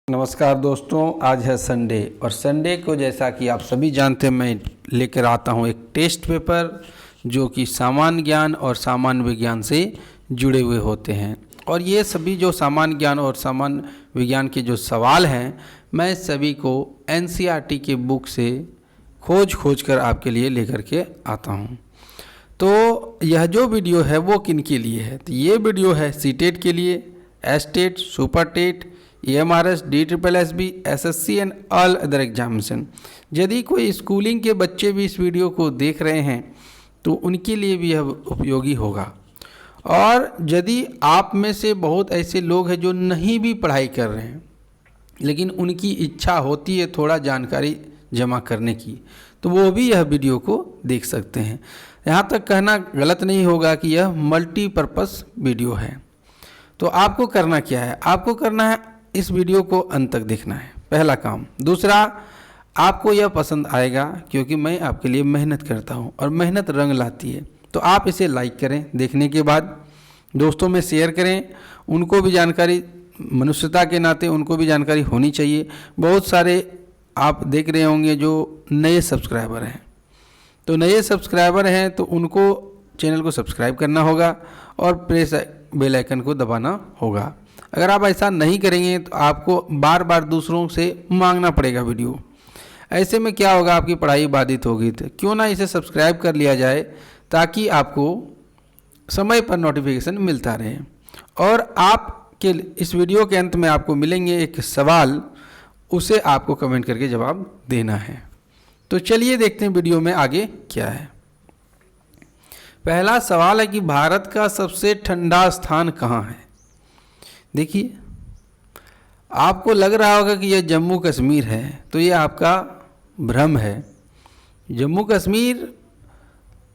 नमस्कार दोस्तों, आज है संडे और संडे को जैसा कि आप सभी जानते हैं मैं लेकर आता हूं एक टेस्ट पेपर जो कि सामान्य ज्ञान और सामान्य विज्ञान से जुड़े हुए होते हैं। और ये सभी जो सामान्य ज्ञान और सामान्य विज्ञान के जो सवाल हैं मैं सभी को एनसीईआरटी के बुक से खोज कर आपके लिए लेकर के आता हूं। तो यह जो वीडियो है वो किन के लिए है? तो ये वीडियो है सीटेट के लिए, STET, super TET, EMRS, DSSB, SSC and all other examination. यदि कोई स्कूलिंग के बच्चे भी इस वीडियो को देख रहे हैं तो उनके लिए भी यह उपयोगी होगा। और यदि आप में से बहुत ऐसे लोग हैं जो नहीं भी पढ़ाई कर रहे हैं लेकिन उनकी इच्छा होती है थोड़ा जानकारी जमा करने की, तो वो भी यह वीडियो को देख सकते हैं। यहाँ तक कहना गलत नहीं होगा कि यह मल्टीपर्पज़ वीडियो है। तो आपको करना क्या है? आपको करना है इस वीडियो को अंत तक देखना है, पहला काम। दूसरा, आपको यह पसंद आएगा क्योंकि मैं आपके लिए मेहनत करता हूं और मेहनत रंग लाती है। तो आप इसे लाइक करें, देखने के बाद दोस्तों में शेयर करें, उनको भी जानकारी, मनुष्यता के नाते उनको भी जानकारी होनी चाहिए। बहुत सारे आप देख रहे होंगे जो नए सब्सक्राइबर हैं, तो नए सब्सक्राइबर हैं तो उनको चैनल को सब्सक्राइब करना होगा और प्रेस बेल आइकन को दबाना होगा। अगर आप ऐसा नहीं करेंगे तो आपको बार बार दूसरों से मांगना पड़ेगा वीडियो। ऐसे में क्या होगा, आपकी पढ़ाई बाधित होगी। तो क्यों ना इसे सब्सक्राइब कर लिया जाए ताकि आपको समय पर नोटिफिकेशन मिलता रहे। और आपके इस वीडियो के अंत में आपको मिलेंगे एक सवाल, उसे आपको कमेंट करके जवाब देना है। तो चलिए देखते हैं वीडियो में आगे क्या है। पहला सवाल है कि भारत का सबसे ठंडा स्थान कहाँ है? देखिए, आपको लग रहा होगा कि यह जम्मू कश्मीर है, तो ये आपका भ्रम है। जम्मू कश्मीर,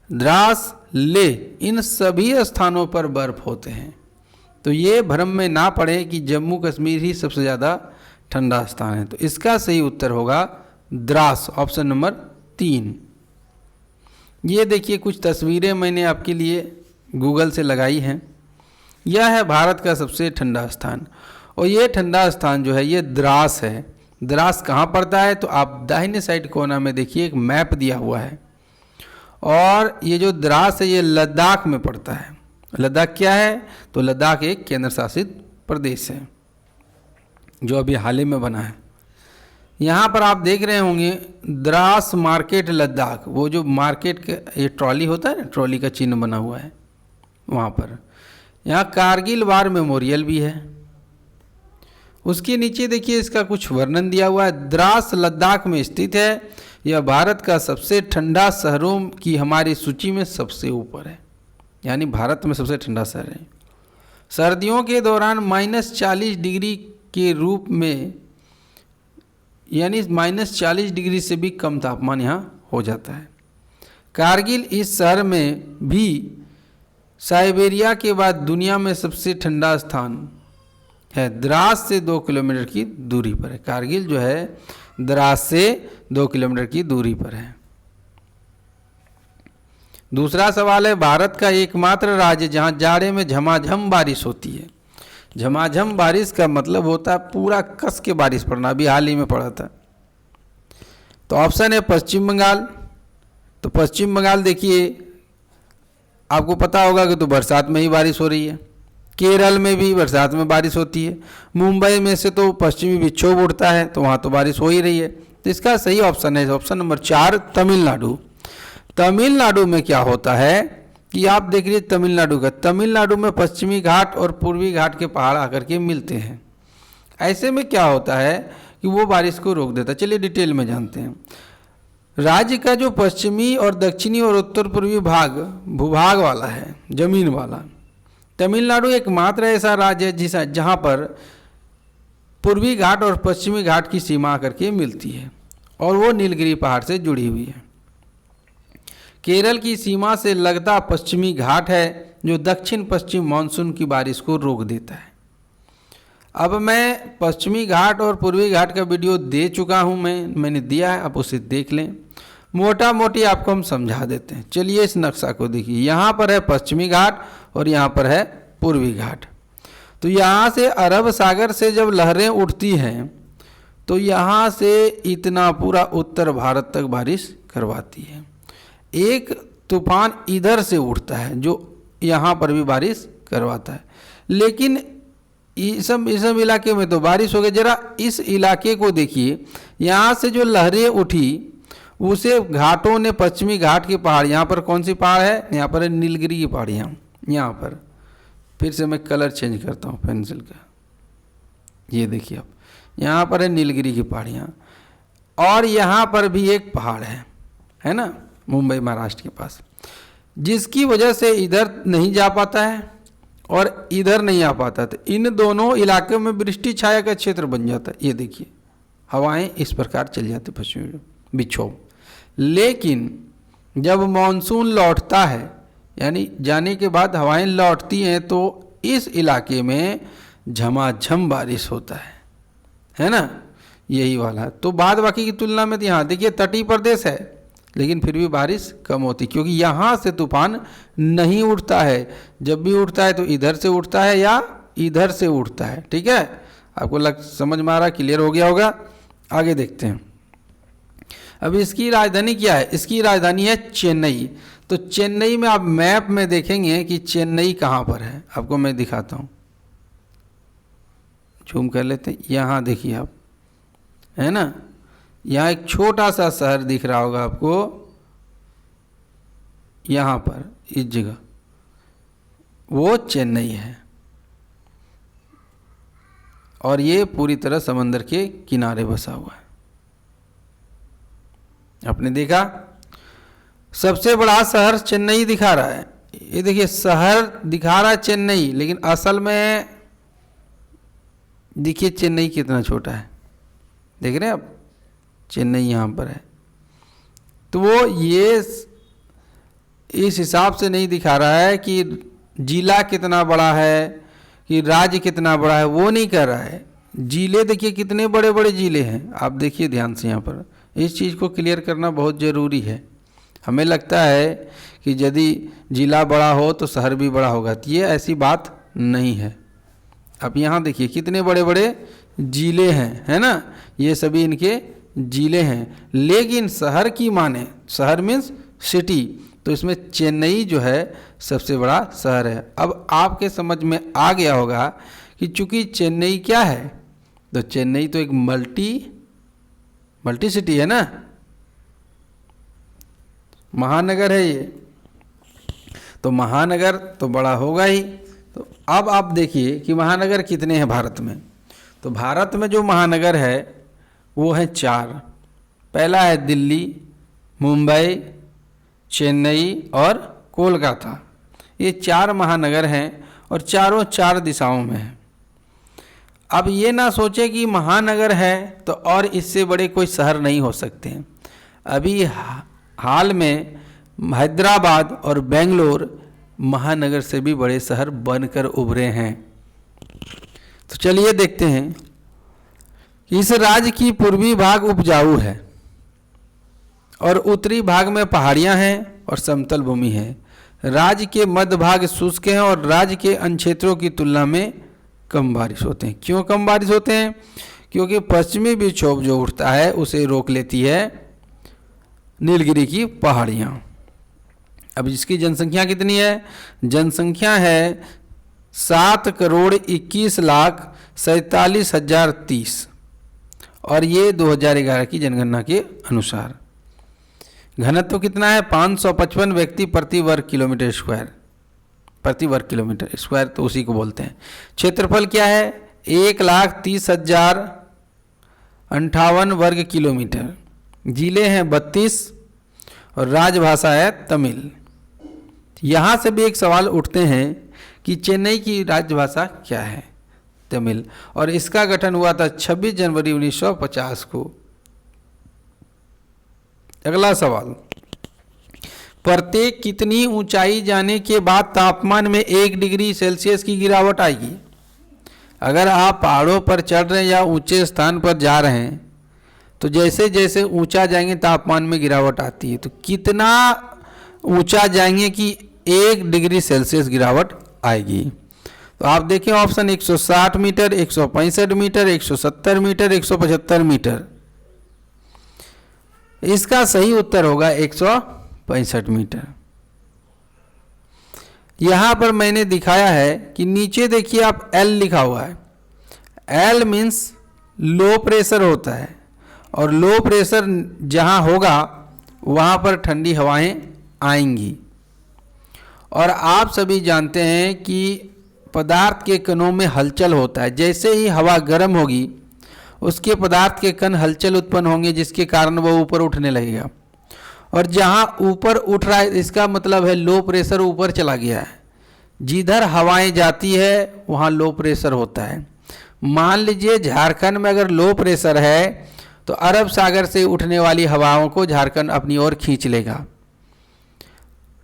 द्रास, लेह, इन सभी स्थानों पर बर्फ होते हैं। तो ये भ्रम में ना पड़े कि जम्मू कश्मीर ही सबसे ज़्यादा ठंडा स्थान है। तो इसका सही उत्तर होगा द्रास, ऑप्शन नंबर 3। ये देखिए, कुछ तस्वीरें मैंने आपके लिए गूगल से लगाई हैं। यह है भारत का सबसे ठंडा स्थान और ये ठंडा स्थान जो है ये द्रास है। द्रास कहाँ पड़ता है? तो आप दाहिने साइड कोना में देखिए एक मैप दिया हुआ है और ये जो द्रास है ये लद्दाख में पड़ता है। लद्दाख क्या है? तो लद्दाख एक केंद्र शासित प्रदेश है जो अभी हाल ही में बना है। यहाँ पर आप देख रहे होंगे द्रास मार्केट लद्दाख, वो जो मार्केट का ये ट्रॉली होता है ना, ट्रॉली का चिन्ह बना हुआ है वहाँ पर। यहाँ कारगिल वार मेमोरियल भी है। उसके नीचे देखिए इसका कुछ वर्णन दिया हुआ है। द्रास लद्दाख में स्थित है। यह भारत का सबसे ठंडा शहरों की हमारी सूची में सबसे ऊपर है, यानी भारत में सबसे ठंडा शहर है। सर्दियों के दौरान -40 डिग्री के रूप में, यानी -40 डिग्री से भी कम तापमान यहाँ हो जाता है। कारगिल इस शहर में भी साइबेरिया के बाद दुनिया में सबसे ठंडा स्थान है। द्रास से 2 किलोमीटर की दूरी पर है। कारगिल जो है द्रास से 2 किलोमीटर की दूरी पर है। दूसरा सवाल है, भारत का एकमात्र राज्य जहां जाड़े में झमाझम बारिश होती है। झमाझम बारिश का मतलब होता है पूरा कस के बारिश पड़ना। अभी हाल ही में पड़ा था। तो ऑप्शन है पश्चिम बंगाल। तो पश्चिम बंगाल देखिए, आपको पता होगा कि तो बरसात में ही बारिश हो रही है। केरल में भी बरसात में बारिश होती है। मुंबई में से तो पश्चिमी विक्षोभ उड़ता है तो वहाँ तो बारिश हो ही रही है। तो इसका सही ऑप्शन है ऑप्शन नंबर 4, तमिलनाडु। तमिलनाडु में क्या होता है कि आप देख लीजिए तमिलनाडु का, तमिलनाडु में पश्चिमी घाट और पूर्वी घाट के पहाड़ आकर के मिलते हैं। ऐसे में क्या होता है कि वो बारिश को रोक देता है। चलिए डिटेल में जानते हैं। राज्य का जो पश्चिमी और दक्षिणी और उत्तर पूर्वी भाग भूभाग वाला है, जमीन वाला। तमिलनाडु एकमात्र ऐसा राज्य है जहाँ पर पूर्वी घाट और पश्चिमी घाट की सीमा करके मिलती है और वो नीलगिरी पहाड़ से जुड़ी हुई है। केरल की सीमा से लगता पश्चिमी घाट है जो दक्षिण पश्चिम मानसून की बारिश को रोक देता है। अब मैं पश्चिमी घाट और पूर्वी घाट का वीडियो दे चुका हूँ, मैंने दिया है, आप उसे देख लें। मोटा मोटी आपको हम समझा देते हैं। चलिए इस नक्शा को देखिए, यहाँ पर है पश्चिमी घाट और यहाँ पर है पूर्वी घाट। तो यहाँ से अरब सागर से जब लहरें उठती हैं तो यहाँ से इतना पूरा उत्तर भारत तक बारिश करवाती है। एक तूफान इधर से उठता है जो यहाँ पर भी बारिश करवाता है, लेकिन इस इलाके में तो बारिश हो गई। जरा इस इलाके को देखिए, यहाँ से जो लहरें उठी उसे घाटों ने, पश्चिमी घाट के पहाड़, यहाँ पर कौन सी पहाड़ है, यहाँ पर है नीलगिरी की पहाड़ियाँ। यहाँ पर फिर से मैं कलर चेंज करता हूँ पेंसिल का, ये देखिए आप, यहाँ पर है नीलगिरी की पहाड़ियाँ, और यहाँ पर भी एक पहाड़ है ना, मुंबई महाराष्ट्र के पास, जिसकी वजह से इधर नहीं जा पाता है और इधर नहीं आ पाता। तो इन दोनों इलाकों में वृष्टि छाया का क्षेत्र बन जाता है। ये देखिए हवाएं इस प्रकार चल जाती पश्चिमी विक्षोभ। लेकिन जब मानसून लौटता है, यानी जाने के बाद हवाएं लौटती हैं, तो इस इलाके में झमाझम बारिश होता है ना, यही वाला। तो बाद बाकी की तुलना में तो यहाँ देखिए तटीय प्रदेश है, लेकिन फिर भी बारिश कम होती, क्योंकि यहाँ से तूफान नहीं उठता है। जब भी उठता है तो इधर से उठता है या इधर से उठता है। ठीक है, आपको समझ में आ रहा, क्लियर हो गया होगा। आगे देखते हैं। अब इसकी राजधानी क्या है? इसकी राजधानी है चेन्नई। तो चेन्नई में आप मैप में देखेंगे कि चेन्नई कहाँ पर है, आपको मैं दिखाता हूँ, जूम कर लेते हैं। यहाँ देखिए आप, है ना, यहाँ एक छोटा सा शहर दिख रहा होगा आपको, यहाँ पर इस जगह, वो चेन्नई है, और ये पूरी तरह समंदर के किनारे बसा हुआ है। आपने देखा, सबसे बड़ा शहर चेन्नई दिखा रहा है। ये देखिए शहर दिखा रहा है चेन्नई, लेकिन असल में देखिए चेन्नई कितना छोटा है, देख रहे हैं आप, चेन्नई यहाँ पर है। तो वो ये इस हिसाब से नहीं दिखा रहा है कि जिला कितना बड़ा है, कि राज्य कितना बड़ा है, वो नहीं कर रहा है। जिले देखिए कितने बड़े बड़े जिले हैं, आप देखिए ध्यान से। यहाँ पर इस चीज़ को क्लियर करना बहुत ज़रूरी है। हमें लगता है कि यदि जिला बड़ा हो तो शहर भी बड़ा होगा, तो ये ऐसी बात नहीं है। अब यहाँ देखिए कितने बड़े बड़े जिले हैं, है ना, ये सभी इनके जिले हैं। लेकिन शहर की माने, शहर मीन्स सिटी, तो इसमें चेन्नई जो है सबसे बड़ा शहर है। अब आपके समझ में आ गया होगा कि चूंकि चेन्नई क्या है, तो चेन्नई तो एक मल्टी सिटी है ना, महानगर है ये, तो महानगर तो बड़ा होगा ही। तो अब आप देखिए कि महानगर कितने हैं भारत में। तो भारत में जो महानगर है वो है 4। पहला है दिल्ली, मुंबई, चेन्नई और कोलकाता। ये 4 महानगर हैं और चारों 4 दिशाओं में हैं। अब ये ना सोचे कि महानगर है तो और इससे बड़े कोई शहर नहीं हो सकते हैं। अभी हाल में हैदराबाद और बेंगलोर महानगर से भी बड़े शहर बनकर उभरे हैं। तो चलिए देखते हैं। इस राज्य की पूर्वी भाग उपजाऊ है और उत्तरी भाग में पहाड़ियां हैं और समतल भूमि है। राज्य के मध्य भाग शुष्क हैं और राज्य के अन्य क्षेत्रों की तुलना में कम बारिश होते हैं। क्यों कम बारिश होते हैं? क्योंकि पश्चिमी विक्षोभ जो उठता है उसे रोक लेती है नीलगिरी की पहाड़ियाँ। अब इसकी जनसंख्या कितनी है? जनसंख्या है 7,21,47,030 और ये 2011 की जनगणना के अनुसार। घनत्व कितना है? 555 व्यक्ति प्रति वर्ग किलोमीटर स्क्वायर, प्रति वर्ग किलोमीटर स्क्वायर तो उसी को बोलते हैं। क्षेत्रफल क्या है? 1,30,058 वर्ग किलोमीटर। जिले हैं 32 और राजभाषा है तमिल। यहाँ से भी एक सवाल उठते हैं कि चेन्नई की राजभाषा क्या है? तमिल। और इसका गठन हुआ था 26 जनवरी 1950 को। अगला सवाल, प्रत्येक कितनी ऊंचाई जाने के बाद तापमान में 1 डिग्री सेल्सियस की गिरावट आएगी? अगर आप पहाड़ों पर चढ़ रहे हैं या ऊंचे स्थान पर जा रहे हैं तो जैसे जैसे ऊंचा जाएंगे तापमान में गिरावट आती है। तो कितना ऊंचा जाएंगे कि 1 डिग्री सेल्सियस गिरावट आएगी? तो तो आप देखें option 160 metre, 165 metre, 170 metre, 175 metre. इसका सही उत्तर होगा 165 मीटर। यहां पर मैंने दिखाया है कि नीचे देखिए आप L लिखा हुआ है। L मीन्स लो प्रेशर होता है, और लो प्रेशर जहां होगा वहां पर ठंडी हवाएं आएंगी। और आप सभी जानते हैं कि पदार्थ के कणों में हलचल होता है। जैसे ही हवा गर्म होगी उसके पदार्थ के कण हलचल उत्पन्न होंगे, जिसके कारण वह ऊपर उठने लगेगा। और जहाँ ऊपर उठ रहा है इसका मतलब है लो प्रेशर ऊपर चला गया है। जिधर हवाएं जाती है वहाँ लो प्रेशर होता है। मान लीजिए झारखंड में अगर लो प्रेशर है तो अरब सागर से उठने वाली हवाओं को झारखंड अपनी ओर खींच लेगा।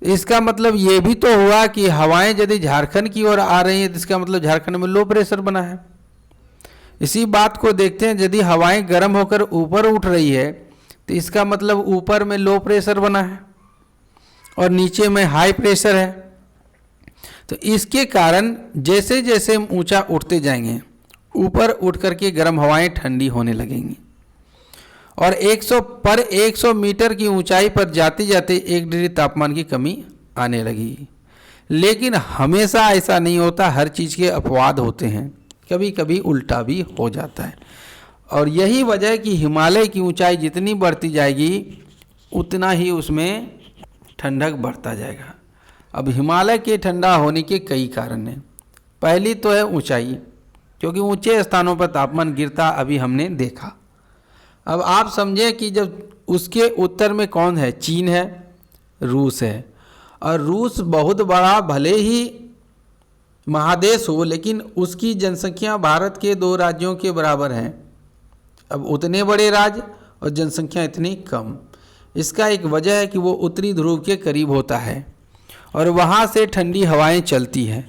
इसका मतलब ये भी तो हुआ कि हवाएं यदि झारखंड की ओर आ रही हैं तो इसका मतलब झारखंड में लो प्रेशर बना है। इसी बात को देखते हैं, यदि हवाएं गर्म होकर ऊपर उठ रही है तो इसका मतलब ऊपर में लो प्रेशर बना है और नीचे में हाई प्रेशर है। तो इसके कारण जैसे जैसे हम ऊंचा उठते जाएंगे ऊपर उठ करके गर्म हवाएं ठंडी होने लगेंगी, और 100 मीटर की ऊंचाई पर जाते जाते 1 डिग्री तापमान की कमी आने लगी। लेकिन हमेशा ऐसा नहीं होता, हर चीज़ के अपवाद होते हैं, कभी कभी उल्टा भी हो जाता है। और यही वजह है कि हिमालय की ऊंचाई जितनी बढ़ती जाएगी उतना ही उसमें ठंडक बढ़ता जाएगा। अब हिमालय के ठंडा होने के कई कारण हैं। पहली तो है ऊंचाई, क्योंकि ऊंचे स्थानों पर तापमान गिरता अभी हमने देखा। अब आप समझें कि जब उसके उत्तर में कौन है, चीन है, रूस है। और रूस बहुत बड़ा भले ही महादेश हो, लेकिन उसकी जनसंख्या भारत के 2 राज्यों के बराबर है। अब उतने बड़े राज्य और जनसंख्या इतनी कम, इसका एक वजह है कि वो उत्तरी ध्रुव के करीब होता है और वहाँ से ठंडी हवाएं चलती हैं।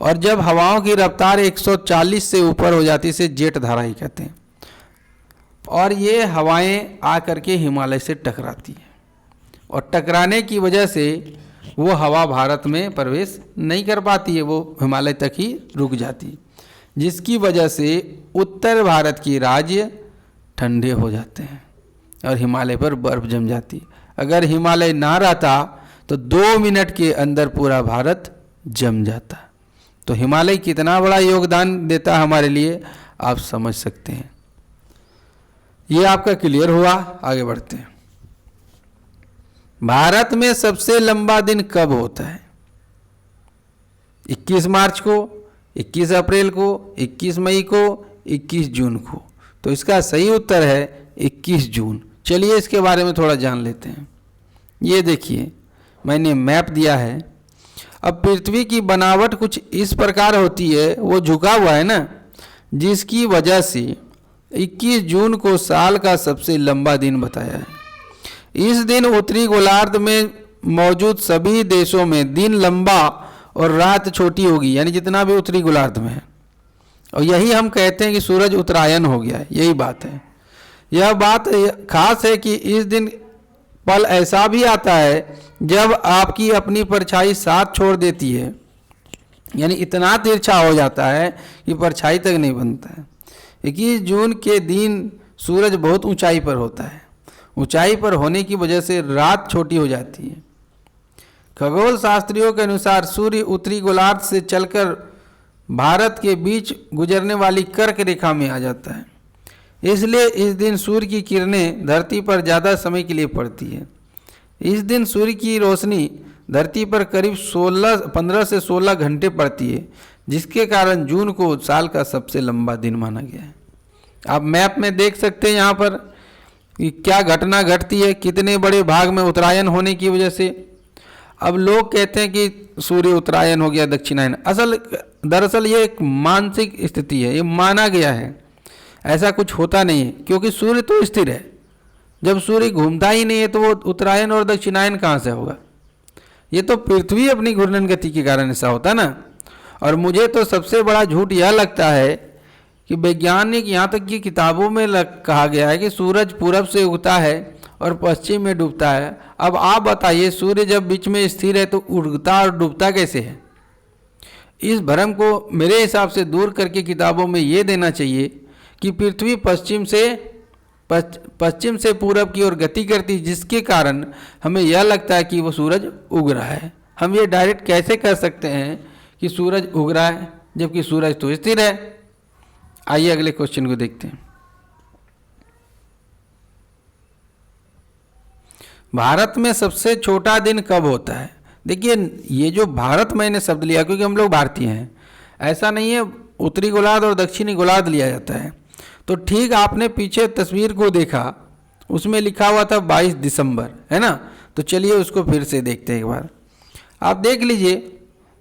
और जब हवाओं की रफ्तार 140 से ऊपर हो जाती है, इसे जेट धारा ही कहते हैं, और ये हवाएं आकर के हिमालय से टकराती हैं, और टकराने की वजह से वो हवा भारत में प्रवेश नहीं कर पाती है, वो हिमालय तक ही रुक जाती है, जिसकी वजह से उत्तर भारत के राज्य ठंडे हो जाते हैं और हिमालय पर बर्फ जम जाती है। अगर हिमालय ना रहता तो 2 मिनट के अंदर पूरा भारत जम जाता। तो हिमालय कितना बड़ा योगदान देता है हमारे लिए, आप समझ सकते हैं। ये आपका क्लियर हुआ। आगे बढ़ते हैं। भारत में सबसे लंबा दिन कब होता है? 21 मार्च को, 21 अप्रैल को, 21 मई को, 21 जून को। तो इसका सही उत्तर है 21 जून। चलिए इसके बारे में थोड़ा जान लेते हैं। ये देखिए मैंने मैप दिया है। अब पृथ्वी की बनावट कुछ इस प्रकार होती है, वो झुका हुआ है ना, जिसकी वजह से 21 जून को साल का सबसे लंबा दिन बताया है। इस दिन उत्तरी गोलार्ध में मौजूद सभी देशों में दिन लंबा और रात छोटी होगी, यानी जितना भी उत्तरी गोलार्ध में है। और यही हम कहते हैं कि सूरज उत्तरायण हो गया है, यही बात है। यह बात खास है कि इस दिन पल ऐसा भी आता है जब आपकी अपनी परछाई साथ छोड़ देती है, यानी इतना तिरछा हो जाता है कि परछाई तक नहीं बनता है। 21 जून के दिन सूरज बहुत ऊंचाई पर होता है। ऊंचाई पर होने की वजह से रात छोटी हो जाती है। खगोल शास्त्रियों के अनुसार सूर्य उत्तरी गोलार्ध से चलकर भारत के बीच गुजरने वाली कर्क रेखा में आ जाता है। इसलिए इस दिन सूर्य की किरणें धरती पर ज़्यादा समय के लिए पड़ती है। इस दिन सूर्य की रोशनी धरती पर करीब 15 से 16 घंटे पड़ती है, जिसके कारण जून को साल का सबसे लंबा दिन माना गया है। आप मैप में देख सकते हैं यहाँ पर कि क्या घटना घटती है, कितने बड़े भाग में उत्तरायण होने की वजह से। अब लोग कहते हैं कि सूर्य उत्तरायण हो गया, दक्षिणायन। दरअसल ये एक मानसिक स्थिति है, ये माना गया है, ऐसा कुछ होता नहीं है, क्योंकि सूर्य तो स्थिर है। जब सूर्य घूमता ही नहीं है तो वो उत्तरायण और दक्षिणायन कहाँ से होगा? ये तो पृथ्वी अपनी घूर्णन गति के कारण ऐसा होता ना। और मुझे तो सबसे बड़ा झूठ यह लगता है कि वैज्ञानिक, यहाँ तक कि किताबों में कहा गया है कि सूरज पूरब से उगता है और पश्चिम में डूबता है। अब आप बताइए, सूर्य जब बीच में स्थिर है तो उगता और डूबता कैसे है? इस भ्रम को मेरे हिसाब से दूर करके किताबों में ये देना चाहिए कि पृथ्वी पश्चिम से पूरब की ओर गति करती, जिसके कारण हमें यह लगता है कि वो सूरज उग रहा है। हम ये डायरेक्ट कैसे कर सकते हैं कि सूरज उग रहा है जबकि सूरज तो स्थिर है। आइए अगले क्वेश्चन को देखते हैं। भारत में सबसे छोटा दिन कब होता है? देखिए, ये जो भारत मैंने शब्द लिया क्योंकि हम लोग भारतीय हैं, ऐसा नहीं है उत्तरी गोलार्ध और दक्षिणी गोलार्ध लिया जाता है। तो ठीक आपने पीछे तस्वीर को देखा, उसमें लिखा हुआ था 22 दिसंबर, है ना। तो चलिए उसको फिर से देखते हैं एक बार। आप देख लीजिए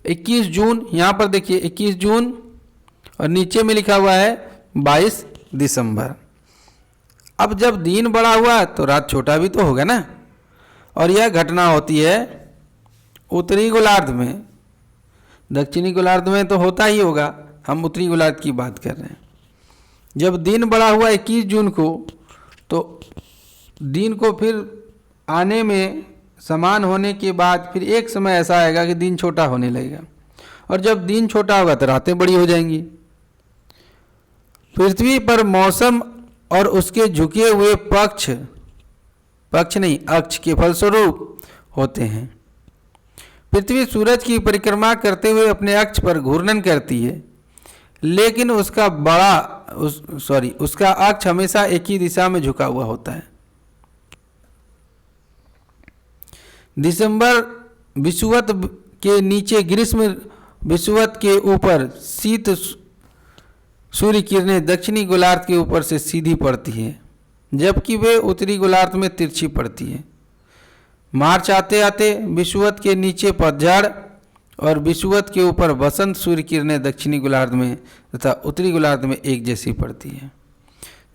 21 जून, यहाँ पर देखिए 21 जून और नीचे में लिखा हुआ है 22 दिसंबर। अब जब दिन बड़ा हुआ तो रात छोटा भी तो होगा ना। और यह घटना होती है उत्तरी गोलार्ध में, दक्षिणी गोलार्ध में तो होता ही होगा, हम उत्तरी गोलार्ध की बात कर रहे हैं। जब दिन बड़ा हुआ 21 जून को, तो दिन को फिर आने में समान होने के बाद फिर एक समय ऐसा आएगा कि दिन छोटा होने लगेगा, और जब दिन छोटा होगा तो रातें बड़ी हो जाएंगी। पृथ्वी पर मौसम और उसके झुके हुए अक्ष के फलस्वरूप होते हैं। पृथ्वी सूरज की परिक्रमा करते हुए अपने अक्ष पर घूर्णन करती है, लेकिन उसका अक्ष हमेशा एक ही दिशा में झुका हुआ होता है। दिसंबर विषुवत के नीचे, ग्रीष्म विषुवत के ऊपर शीत सूर्य किरणें दक्षिणी गोलार्ध के ऊपर से सीधी पड़ती है, जबकि वे उत्तरी गोलार्ध में तिरछी पड़ती है। मार्च आते आते विषुवत के नीचे पतझड़ और विषुवत के ऊपर वसंत सूर्य किरणें दक्षिणी गोलार्ध में तथा उत्तरी गोलार्ध में एक जैसी पड़ती है।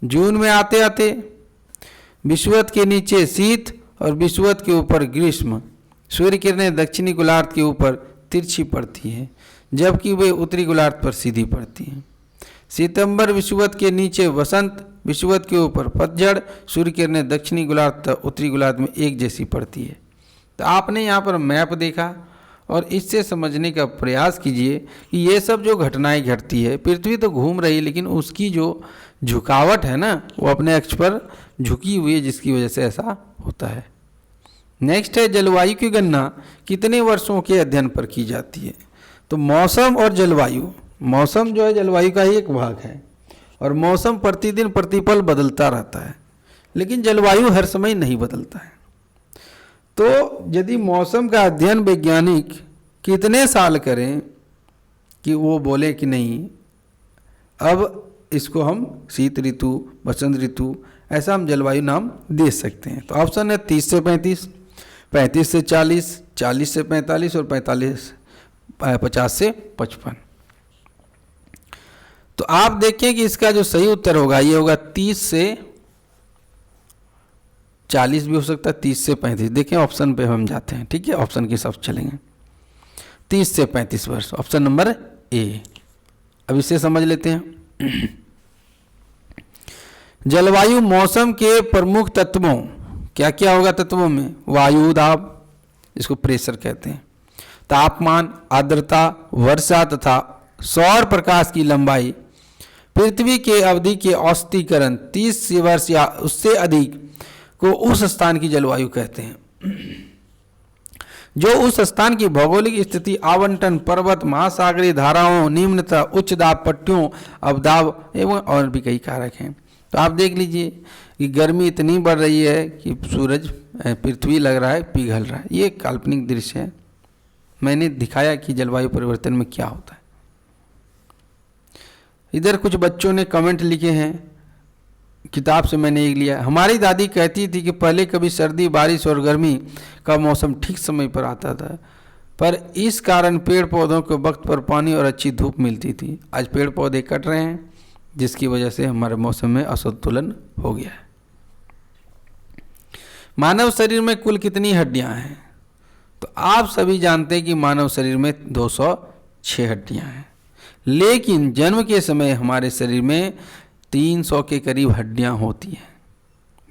जून में आते आते विषुवत के नीचे शीत और विषुवत के ऊपर ग्रीष्म सूर्य किरणें दक्षिणी गोलार्ध के ऊपर तिरछी पड़ती है, जबकि वे उत्तरी गोलार्ध पर सीधी पड़ती हैं। सितंबर विषुवत के नीचे वसंत, विषुवत के ऊपर पतझड़, सूर्य किरणें दक्षिणी गोलार्ध तथा उत्तरी गोलार्ध में एक जैसी पड़ती है। तो आपने यहाँ पर मैप देखा और इससे समझने का प्रयास कीजिए कि ये सब जो घटनाएं घटती है, पृथ्वी तो घूम रही है लेकिन उसकी जो झुकावट है ना, वो अपने अक्ष पर झुकी हुई है, जिसकी वजह से ऐसा होता है। नेक्स्ट है, जलवायु की गणना कितने वर्षों के अध्ययन पर की जाती है? तो मौसम और जलवायु, मौसम जो है जलवायु का ही एक भाग है, और मौसम प्रतिदिन प्रतिपल बदलता रहता है, लेकिन जलवायु हर समय नहीं बदलता है। तो यदि मौसम का अध्ययन वैज्ञानिक कितने साल करें कि वो बोले कि नहीं अब इसको हम शीत ऋतु, वसंत ऋतु, ऐसा हम जलवायु नाम दे सकते हैं। तो ऑप्शन है 30 से 35, 35 से 40, 40 से 45 और 50 से 55। तो आप देखें कि इसका जो सही उत्तर होगा ये होगा 30 से 40 भी हो सकता है, 30 से 35। देखें ऑप्शन पे हम जाते हैं, ठीक है, ऑप्शन के हिसाब से चलेंगे। 30 से 35 वर्ष, ऑप्शन नंबर ए। अब इसे समझ लेते हैं। जलवायु मौसम के प्रमुख तत्वों, क्या क्या होगा तत्वों में? वायु दाब, इसको प्रेशर कहते हैं, तापमान, आर्द्रता, वर्षा तथा सौर प्रकाश की लंबाई, पृथ्वी के अवधि के औसतीकरण 30 वर्ष या उससे अधिक को उस स्थान की जलवायु कहते हैं। जो उस स्थान की भौगोलिक स्थिति, आवंटन, पर्वत, महासागरीय धाराओं, निम्नता, उच्च दाब पट्टियों, अवदाब एवं और भी कई कारक हैं। तो आप देख लीजिए कि गर्मी इतनी बढ़ रही है कि सूरज, पृथ्वी लग रहा है पिघल रहा है। ये काल्पनिक दृश्य है, मैंने दिखाया कि जलवायु परिवर्तन में क्या होता है। इधर कुछ बच्चों ने कमेंट लिखे हैं, किताब से मैंने एक लिया। हमारी दादी कहती थी कि पहले कभी सर्दी, बारिश और गर्मी का मौसम ठीक समय पर आता था, पर इस कारण पेड़ पौधों को वक्त पर पानी और अच्छी धूप मिलती थी। आज पेड़ पौधे कट रहे हैं, जिसकी वजह से हमारे मौसम में असंतुलन हो गया है। मानव शरीर में कुल कितनी हड्डियां हैं? तो आप सभी जानते हैं कि मानव शरीर में 206 हड्डियां हैं, लेकिन जन्म के समय हमारे शरीर में 300 के करीब हड्डियां होती हैं।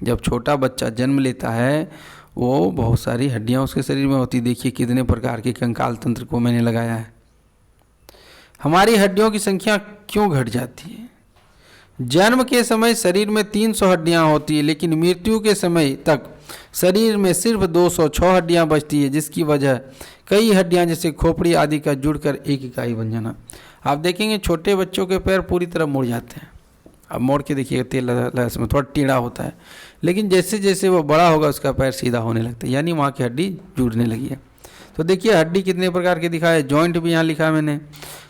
जब छोटा बच्चा जन्म लेता है वो बहुत सारी हड्डियां उसके शरीर में होती। देखिए कितने प्रकार के कंकाल तंत्र को मैंने लगाया है। हमारी हड्डियों की संख्या क्यों घट जाती है? जन्म के समय शरीर में 300 हड्डियां होती है, लेकिन मृत्यु के समय तक शरीर में सिर्फ 206 हड्डियां बचती है, जिसकी वजह कई हड्डियां जैसे खोपड़ी आदि का जुड़कर एक इकाई बन जाना। आप देखेंगे छोटे बच्चों के पैर पूरी तरह मुड़ जाते हैं। अब मोड़ के देखिएगा, तेल लगा इसमें थोड़ा टेढ़ा होता है, लेकिन जैसे जैसे वो बड़ा होगा उसका पैर सीधा होने लगता है, यानी वहाँ की हड्डी जुड़ने लगी है। तो देखिए हड्डी कितने प्रकार के दिखा है। जॉइंट भी यहाँ लिखा है मैंने।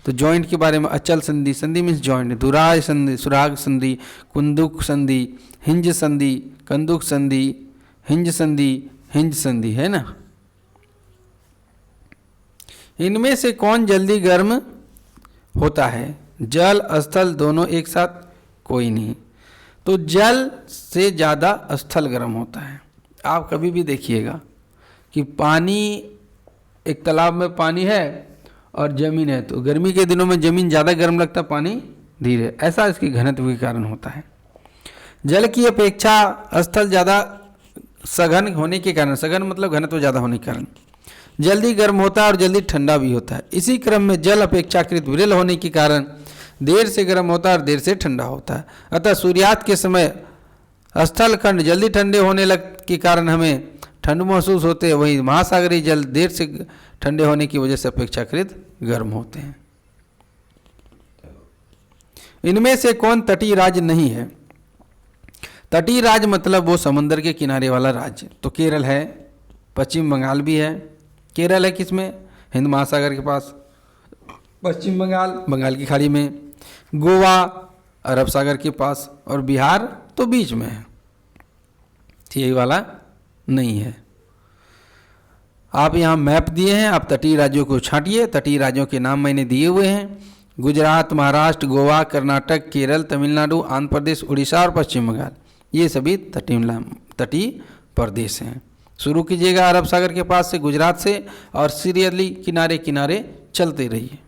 तो जॉइंट के बारे में अचल संधि, संधि मीन्स जॉइंट, दुराज संधि, सुराग संधि, कुंदुक संधि, हिंज संधि, कंदुक संधि, हिंज संधि, हिंज संधि, है ना। इनमें से कौन जल्दी गर्म होता है? जल स्थल दोनों एक साथ? कोई नहीं। तो जल से ज़्यादा स्थल गर्म होता है। आप कभी भी देखिएगा कि पानी, एक तालाब में पानी है और ज़मीन है, तो गर्मी के दिनों में ज़मीन ज़्यादा गर्म लगता है, पानी धीरे। ऐसा इसके घनत्व के कारण होता है। जल की अपेक्षा स्थल ज़्यादा सघन होने के कारण, सघन मतलब घनत्व ज़्यादा होने के कारण जल्दी गर्म होता है और जल्दी ठंडा भी होता है। इसी क्रम में जल अपेक्षाकृत विरल होने के कारण देर से गर्म होता है और देर से ठंडा होता है। अतः सूर्यास्त के समय स्थल खंड जल्दी ठंडे होने के कारण हमें ठंड महसूस होते हैं, वहीं महासागरीय जल देर से ठंडे होने की वजह से अपेक्षाकृत गर्म होते हैं। इनमें से कौन तटीय राज्य नहीं है? तटीय राज्य मतलब वो समुद्र के किनारे वाला राज्य। तो केरल है, पश्चिम बंगाल भी है। केरल है किसमें? हिंद महासागर के पास। पश्चिम बंगाल बंगाल की खाड़ी में, गोवा अरब सागर के पास, और बिहार तो बीच में है। यही वाला नहीं है। आप यहाँ मैप दिए हैं, आप तटीय राज्यों को छांटिए। तटीय राज्यों के नाम मैंने दिए हुए हैं। गुजरात, महाराष्ट्र, गोवा, कर्नाटक, केरल, तमिलनाडु, आंध्र प्रदेश, उड़ीसा और पश्चिम बंगाल, ये सभी तटीय प्रदेश हैं। शुरू कीजिएगा अरब सागर के पास से, गुजरात से, और सीरियसली किनारे किनारे चलते रहिए।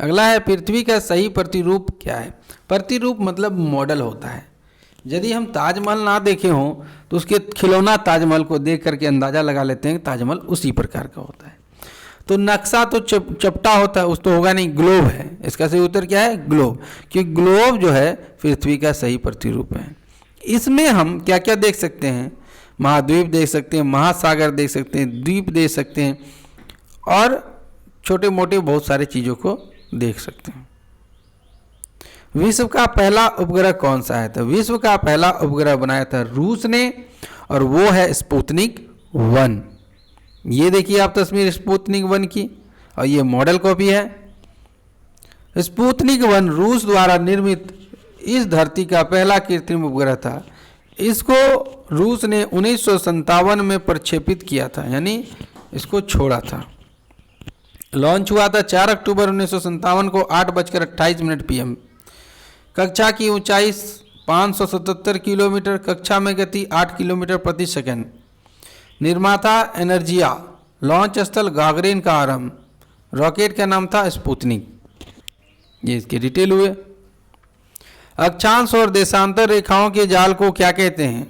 अगला है पृथ्वी का सही प्रतिरूप क्या है? प्रतिरूप मतलब मॉडल होता है। यदि हम ताजमहल ना देखे हों तो उसके खिलौना ताजमहल को देख करके अंदाज़ा लगा लेते हैं कि ताजमहल उसी प्रकार का होता है। तो नक्शा तो चपटा होता है, उस तो होगा नहीं, ग्लोब है। इसका सही उत्तर क्या है? ग्लोब। क्योंकि ग्लोब जो है पृथ्वी का सही प्रतिरूप है। इसमें हम क्या क्या देख सकते हैं? महाद्वीप देख सकते हैं, महासागर देख सकते हैं, द्वीप देख सकते हैं, और छोटे मोटे बहुत सारे चीज़ों को देख सकते हैं। विश्व का पहला उपग्रह कौन सा है? तो विश्व का पहला उपग्रह बनाया था रूस ने, और वो है स्पुतनिक 1। ये देखिए आप तस्वीर स्पुतनिक 1 की, और ये मॉडल कॉपी है। स्पुतनिक 1 रूस द्वारा निर्मित इस धरती का पहला कृत्रिम उपग्रह था। इसको रूस ने 1957 में प्रक्षेपित किया था, यानी इसको छोड़ा था। लॉन्च हुआ था 4 अक्टूबर 1957 को 8:28 PM। कक्षा की ऊंचाई 577 किलोमीटर, कक्षा में गति 8 किलोमीटर प्रति सेकंड। निर्माता एनर्जिया, लॉन्च स्थल गागरिन का आरंभ, रॉकेट का नाम था स्पुतनिक। ये इसके डिटेल हुए। अक्षांश और देशांतर रेखाओं के जाल को क्या कहते हैं?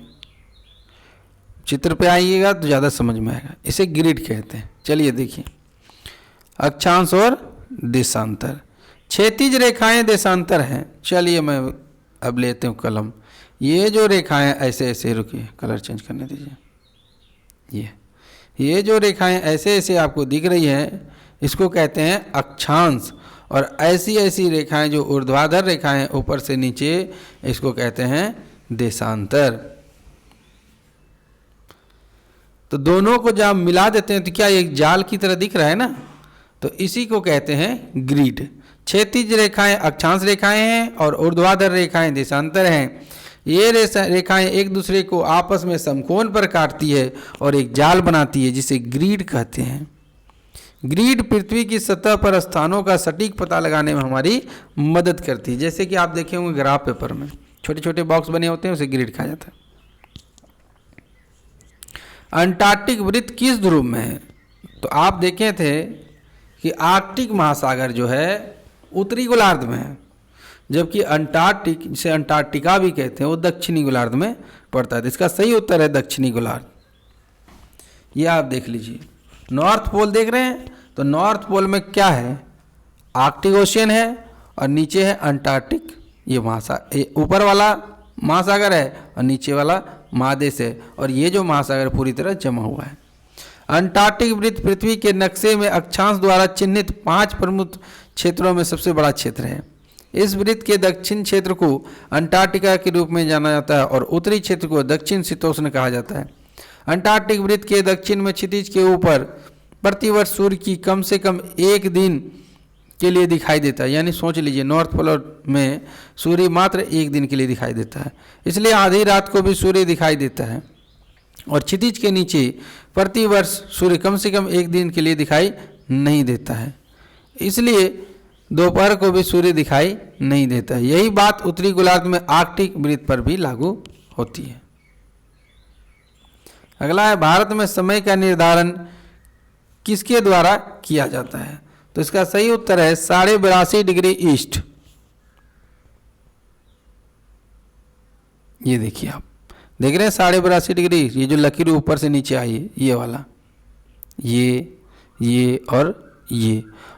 चित्र पे आइएगा तो ज़्यादा समझ में आएगा। इसे ग्रिड कहते हैं। चलिए देखिए, अक्षांश और देशांतर, क्षैतिज रेखाएं देशांतर हैं। चलिए मैं अब लेते हूँ कलम। ये जो रेखाएं ऐसे ऐसे, रुकिए कलर चेंज करने दीजिए। ये जो रेखाएं ऐसे ऐसे आपको दिख रही हैं, इसको कहते हैं अक्षांश, और ऐसी ऐसी रेखाएं जो ऊर्ध्वाधर रेखाएं ऊपर से नीचे, इसको कहते हैं देशांतर। तो दोनों को जब मिला देते हैं तो क्या एक जाल की तरह दिख रहा है ना, तो इसी को कहते हैं ग्रिड। क्षैतिज रेखाएं अक्षांश रेखाएं हैं और ऊर्ध्वाधर रेखाएं देशांतर हैं। ये रेखाएं एक दूसरे को आपस में समकोण पर काटती है और एक जाल बनाती है, जिसे ग्रिड कहते हैं। ग्रिड पृथ्वी की सतह पर स्थानों का सटीक पता लगाने में हमारी मदद करती है। जैसे कि आप देखे होंगे ग्राफ पेपर में छोटे छोटे बॉक्स बने होते हैं, उसे ग्रिड कहा जाता है। अंटार्कटिक वृत्त किस ध्रुव में है? तो आप देखे थे कि आर्कटिक महासागर जो है उत्तरी गोलार्ध में है, जबकि अंटार्कटिक, जिसे अंटार्कटिका भी कहते हैं, वो दक्षिणी गोलार्ध में पड़ता है। इसका सही उत्तर है दक्षिणी गोलार्ध। ये आप देख लीजिए। नॉर्थ पोल देख रहे हैं, तो नॉर्थ पोल में क्या है, आर्कटिक ओशियन है और नीचे है अंटार्कटिक, ये महासागर, ऊपर वाला महासागर है और नीचे वाला महादेश है, और ये जो महासागर पूरी तरह जमा हुआ है। अंटार्कटिक वृत्त पृथ्वी के नक्शे में अक्षांश द्वारा चिन्हित 5 प्रमुख क्षेत्रों में सबसे बड़ा क्षेत्र है। इस वृत्त के दक्षिण क्षेत्र को अंटार्कटिका के रूप में जाना जाता है और उत्तरी क्षेत्र को दक्षिण शीतोष्ण कहा जाता है। अंटार्कटिक वृत्त के दक्षिण में क्षितिज के ऊपर प्रतिवर्ष सूर्य की कम से कम एक दिन के लिए दिखाई देता है। यानी सोच लीजिए, नॉर्थ पोल में सूर्य मात्र एक दिन के लिए दिखाई देता है, इसलिए आधी रात को भी सूर्य दिखाई देता है। और क्षितिज के नीचे प्रतिवर्ष सूर्य कम से कम एक दिन के लिए दिखाई नहीं देता है, इसलिए दोपहर को भी सूर्य दिखाई नहीं देता है। यही बात उत्तरी गोलार्ध में आर्कटिक वृत्त पर भी लागू होती है। अगला है, भारत में समय का निर्धारण किसके द्वारा किया जाता है? तो इसका सही उत्तर है 82.5 डिग्री ईस्ट। ये देखिए, आप देख रहे हैं 82.5 डिग्री, ये जो लकीर ऊपर से नीचे आई है, ये वाला, ये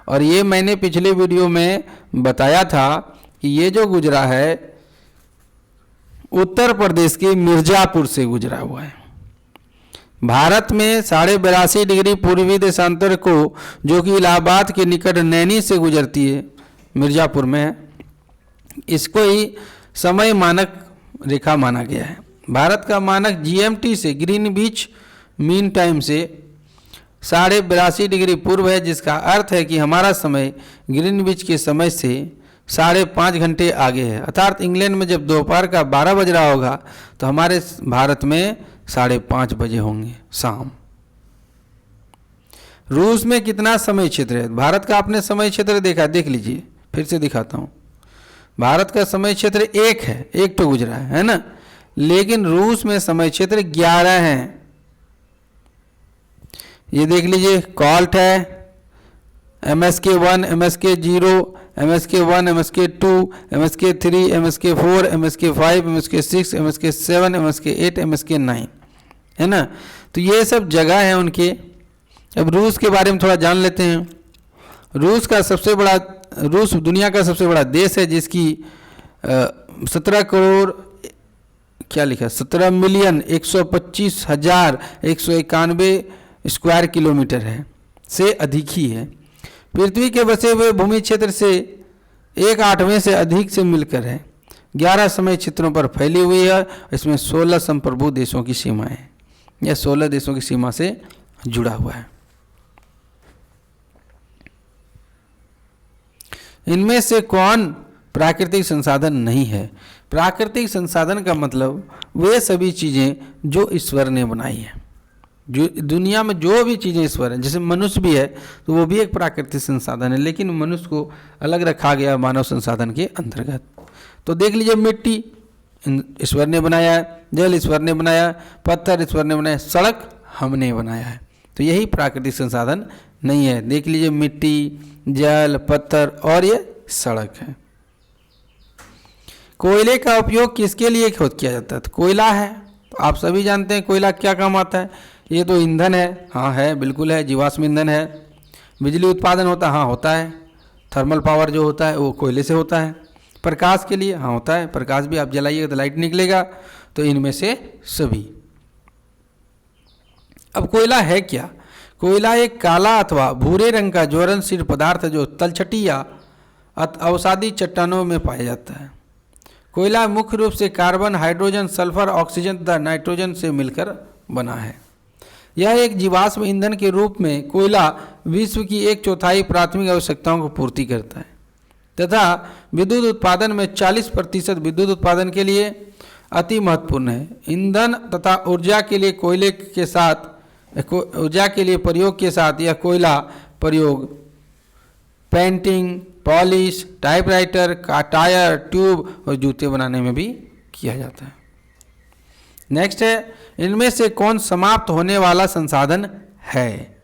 और ये मैंने पिछले वीडियो में बताया था कि ये जो गुजरा है उत्तर प्रदेश के मिर्जापुर से गुजरा हुआ है। भारत में 82.5 डिग्री पूर्वी देशांतर को, जो कि इलाहाबाद के निकट नैनी से गुजरती है, मिर्जापुर में है, इसको ही समय मानक रेखा माना गया है। भारत का मानक जीएमटी से, ग्रीनविच मीन टाइम से 82.5 डिग्री पूर्व है, जिसका अर्थ है कि हमारा समय ग्रीनविच के समय से 5.5 घंटे आगे है। अर्थात इंग्लैंड में जब दोपहर का 12 बज रहा होगा तो हमारे भारत में 5:30 बजे होंगे शाम। रूस में कितना समय क्षेत्र है? भारत का आपने समय क्षेत्र देखा, देख लीजिए, फिर से दिखाता हूँ। भारत का समय क्षेत्र 1 है, 1 तो गुजरा है ना, लेकिन रूस में समय क्षेत्र 11 हैं। ये देख लीजिए, कॉल्ट है, MSK1, MSK0, MSK1, MSK2, MSK3, MSK4, MSK5, MSK6, MSK7, MSK8, MSK9, है ना। तो ये सब जगह है उनके। अब रूस के बारे में थोड़ा जान लेते हैं। रूस दुनिया का सबसे बड़ा देश है, जिसकी 17 करोड़ क्या लिखा, 17,125,191 स्क्वायर किलोमीटर है से अधिक ही है। पृथ्वी के बसे हुए भूमि क्षेत्र से 1/8 से अधिक से मिलकर है। 11 समय क्षेत्रों पर फैली हुई है। इसमें 16 संप्रभु देशों की सीमा है, यह 16 देशों की सीमा से जुड़ा हुआ है। इनमें से कौन प्राकृतिक संसाधन नहीं है? प्राकृतिक संसाधन का मतलब वे सभी चीज़ें जो ईश्वर ने बनाई हैं। जो दुनिया में जो भी चीज़ें ईश्वर हैं, जैसे मनुष्य भी है तो वो भी एक प्राकृतिक संसाधन है, लेकिन मनुष्य को अलग रखा गया मानव संसाधन के अंतर्गत। तो देख लीजिए, मिट्टी ईश्वर ने बनाया है, जल ईश्वर ने बनाया, पत्थर ईश्वर ने बनाया, सड़क हमने बनाया है। तो यही प्राकृतिक संसाधन नहीं है। देख लीजिए, मिट्टी, जल, पत्थर और ये सड़क है। कोयले का उपयोग किसके लिए किया जाता है? तो कोयला है, तो आप सभी जानते हैं कोयला क्या काम आता है। ये तो ईंधन है, हाँ है, बिल्कुल है, जीवाश्म ईंधन है। बिजली उत्पादन होता है, हाँ होता है। थर्मल पावर जो होता है वो कोयले से होता है। प्रकाश के लिए, हाँ होता है, प्रकाश भी आप जलाइएगा तो लाइट निकलेगा। तो इनमें से सभी। अब कोयला है क्या? कोयला एक काला अथवा भूरे रंग का ज्वलनशील पदार्थ है जो तलछटी या अवसादी चट्टानों में पाया जाता है। कोयला मुख्य रूप से कार्बन, हाइड्रोजन, सल्फर, ऑक्सीजन तथा नाइट्रोजन से मिलकर बना है। यह एक जीवाश्म ईंधन के रूप में कोयला विश्व की 1/4 प्राथमिक आवश्यकताओं को पूर्ति करता है तथा विद्युत उत्पादन में 40% विद्युत उत्पादन के लिए अति महत्वपूर्ण है। ईंधन तथा ऊर्जा के लिए कोयले के साथ प्रयोग के साथ यह कोयला प्रयोग painting, polish, typewriter, tyre, tube और जूते बनाने में भी किया जाता है। नेक्स्ट है, इनमें से कौन समाप्त होने वाला संसाधन है?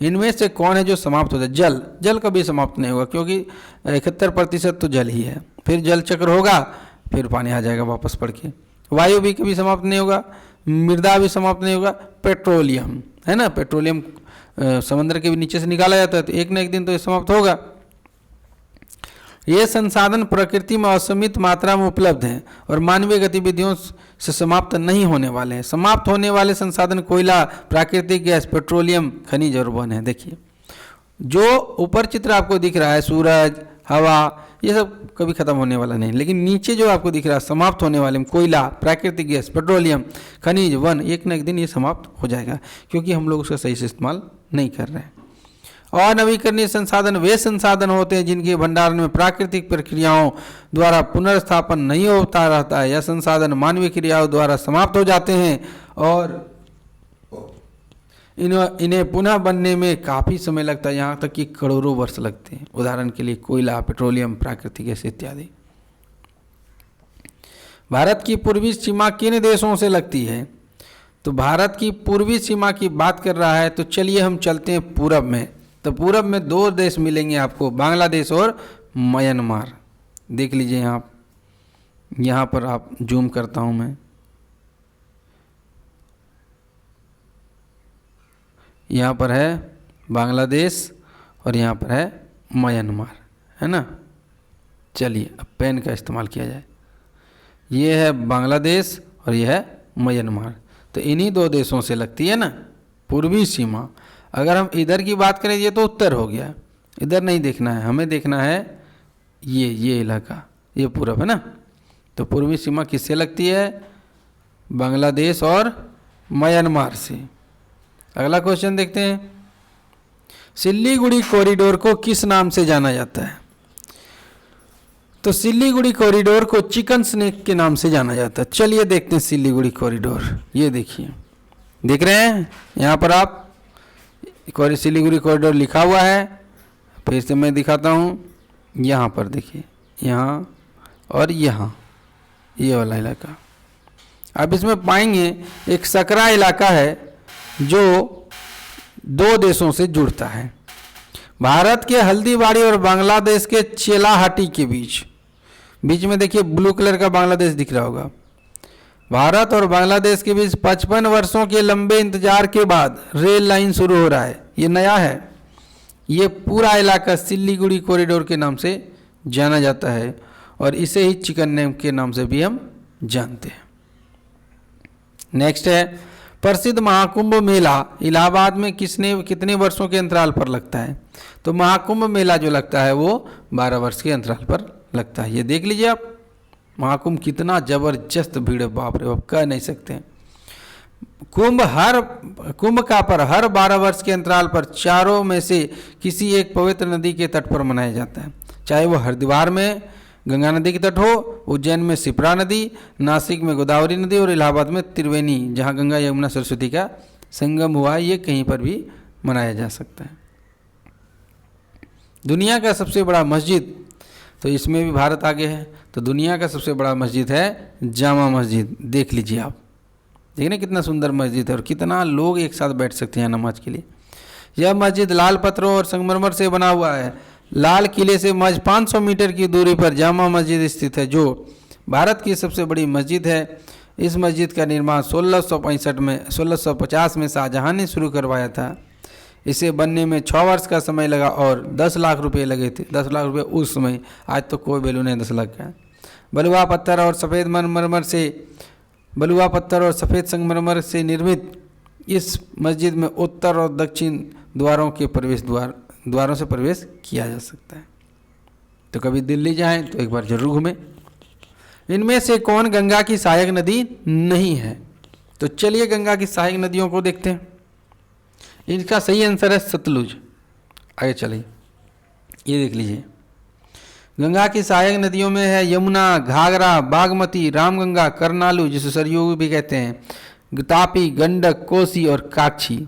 इनमें से कौन है जो समाप्त होता है? जल। जल कभी समाप्त नहीं होगा, क्योंकि 71% तो जल ही है। फिर जल चक्र होगा, फिर पानी आ जाएगा वापस पड़ के। वायु भी कभी समाप्त नहीं होगा, मृदा भी समाप्त नहीं होगा। पेट्रोलियम है ना, पेट्रोलियम समंदर के भी नीचे से निकाला जाता है, तो एक न एक दिन तो ये समाप्त होगा। ये संसाधन प्रकृति में असीमित मात्रा में उपलब्ध हैं और मानवीय गतिविधियों से समाप्त नहीं होने वाले हैं। समाप्त होने वाले संसाधन कोयला, प्राकृतिक गैस, पेट्रोलियम, खनिज और वन है। देखिए जो ऊपर चित्र आपको दिख रहा है, सूरज, हवा, ये सब कभी खत्म होने वाला नहीं, लेकिन नीचे जो आपको दिख रहा है समाप्त होने वाले में कोयला, प्राकृतिक गैस, पेट्रोलियम, खनिज, वन, एक न एक दिन ये समाप्त हो जाएगा, क्योंकि हम लोग उसका सही से इस्तेमाल नहीं कर रहे हैं। और नवीकरणीय संसाधन वे संसाधन होते हैं जिनके भंडारण में प्राकृतिक प्रक्रियाओं द्वारा पुनर्स्थापन नहीं होता रहता है। यह संसाधन मानवीय क्रियाओं द्वारा समाप्त हो जाते हैं और इन्हें पुनः बनने में काफ़ी समय लगता है, यहाँ तक कि करोड़ों वर्ष लगते हैं। उदाहरण के लिए कोयला, पेट्रोलियम, प्राकृतिक गैस इत्यादि। भारत की पूर्वी सीमा किन देशों से लगती है? तो भारत की पूर्वी सीमा की बात कर रहा है, तो चलिए हम चलते हैं पूरब में। तो पूरब में दो देश मिलेंगे आपको, बांग्लादेश और म्यांमार। देख लीजिए यहाँ पर आप जूम करता हूँ मैं, यहाँ पर है बांग्लादेश और यहाँ पर है म्यांमार, है ना। चलिए अब पेन का इस्तेमाल किया जाए। ये है बांग्लादेश और ये है म्यांमार, तो इन्हीं दो देशों से लगती है ना पूर्वी सीमा। अगर हम इधर की बात करें, ये तो उत्तर हो गया, इधर नहीं देखना है, हमें देखना है ये इलाका, ये पूरब है ना। तो पूर्वी सीमा किससे लगती है? बांग्लादेश और म्यांमार से। अगला क्वेश्चन देखते हैं, सिल्लीगुड़ी कॉरिडोर को किस नाम से जाना जाता है? तो सिल्लीगुड़ी कॉरिडोर को चिकन स्नेक के नाम से जाना जाता है। चलिए देखते हैं सिल्लीगुड़ी कॉरिडोर। ये देखिए, देख रहे हैं यहाँ पर आप सिल्लीगुड़ी कॉरिडोर लिखा हुआ है। फिर से मैं दिखाता हूँ, यहाँ पर देखिए, यहाँ और यहाँ, ये वाला इलाका। अब इसमें पाएंगे एक सकरा इलाका है जो दो देशों से जुड़ता है। भारत के हल्दीबाड़ी और बांग्लादेश के चेलाहाटी के बीच में देखिए ब्लू कलर का बांग्लादेश दिख रहा होगा। भारत और बांग्लादेश के बीच 55 वर्षों के लंबे इंतजार के बाद रेल लाइन शुरू हो रहा है। ये नया है। ये पूरा इलाका सिल्लीगुड़ी कॉरिडोर के नाम से जाना जाता है और इसे ही चिकन नेक के नाम से भी हम जानते हैं। नेक्स्ट है, प्रसिद्ध महाकुंभ मेला इलाहाबाद में कितने वर्षों के अंतराल पर लगता है? तो महाकुंभ मेला जो लगता है वो 12 वर्ष के अंतराल पर लगता है। ये देख लीजिए आप, महाकुंभ कितना जबरदस्त भीड़ है, बाप रे बाप, कह नहीं सकते। कुंभ का पर हर 12 वर्ष के अंतराल पर चारों में से किसी एक पवित्र नदी के तट पर मनाया जाता है। चाहे वो हरिद्वार में गंगा नदी के तट हो, उज्जैन में शिप्रा नदी, नासिक में गोदावरी नदी और इलाहाबाद में त्रिवेणी, जहाँ गंगा यमुना सरस्वती का संगम हुआ है, ये कहीं पर भी मनाया जा सकता है। दुनिया का सबसे बड़ा मस्जिद, तो इसमें भी भारत आगे है। तो दुनिया का सबसे बड़ा मस्जिद है जामा मस्जिद। देख लीजिए आप, देखिए कितना सुंदर मस्जिद है और कितना लोग एक साथ बैठ सकते हैं नमाज के लिए। यह मस्जिद लाल पत्थरों और संगमरमर से बना हुआ है। लाल किले से महज 500 मीटर की दूरी पर जामा मस्जिद स्थित है, जो भारत की सबसे बड़ी मस्जिद है। इस मस्जिद का निर्माण 1650 में शाहजहां ने शुरू करवाया था। इसे बनने में 6 वर्ष का समय लगा और 10 लाख रुपए लगे थे। 10 लाख रुपए उस समय, आज तो कोई वैल्यू नहीं 10 लाख का। बलुआ पत्थर और सफ़ेद संगमरमर से निर्मित इस मस्जिद में उत्तर और दक्षिण द्वारों से प्रवेश किया जा सकता है। तो कभी दिल्ली जाएं तो एक बार जरूर घूमें। इनमें से कौन गंगा की सहायक नदी नहीं है? तो चलिए गंगा की सहायक नदियों को देखते हैं। इनका सही आंसर है सतलुज। आगे चलिए, ये देख लीजिए, गंगा की सहायक नदियों में है यमुना, घाघरा, बागमती, रामगंगा, करनालू जिसे सरयू भी कहते हैं, तापी, गंडक, कोसी और काक्षी।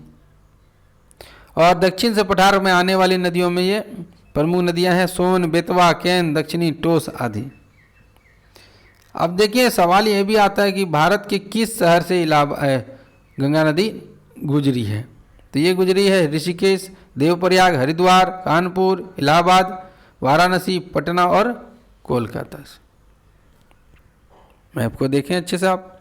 और दक्षिण से पठार में आने वाली नदियों में ये प्रमुख नदियां हैं सोन, बेतवा, कैन, दक्षिणी टोस आदि। अब देखिए सवाल ये भी आता है कि भारत के किस शहर से गंगा नदी गुजरी है? तो ये गुजरी है ऋषिकेश, देवप्रयाग, हरिद्वार, कानपुर, इलाहाबाद, वाराणसी, पटना और कोलकाता से। मैप को देखें अच्छे से आप।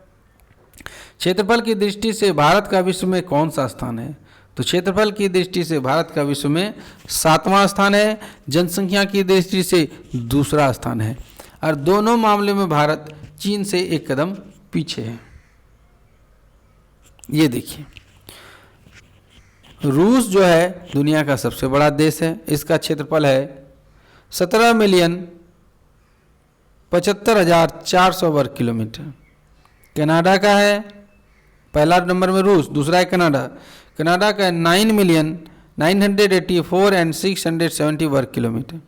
क्षेत्रफल की दृष्टि से भारत का विश्व में कौन सा स्थान है? तो क्षेत्रफल की दृष्टि से भारत का विश्व में 7वां स्थान है, जनसंख्या की दृष्टि से दूसरा स्थान है, और दोनों मामले में भारत चीन से एक कदम पीछे है। ये देखिए, रूस जो है दुनिया का सबसे बड़ा देश है, इसका क्षेत्रफल है 17,75,400 वर्ग किलोमीटर। कनाडा का है, पहला नंबर में रूस, दूसरा है कनाडा। कनाडा का है 9,984,670 वर्ग किलोमीटर।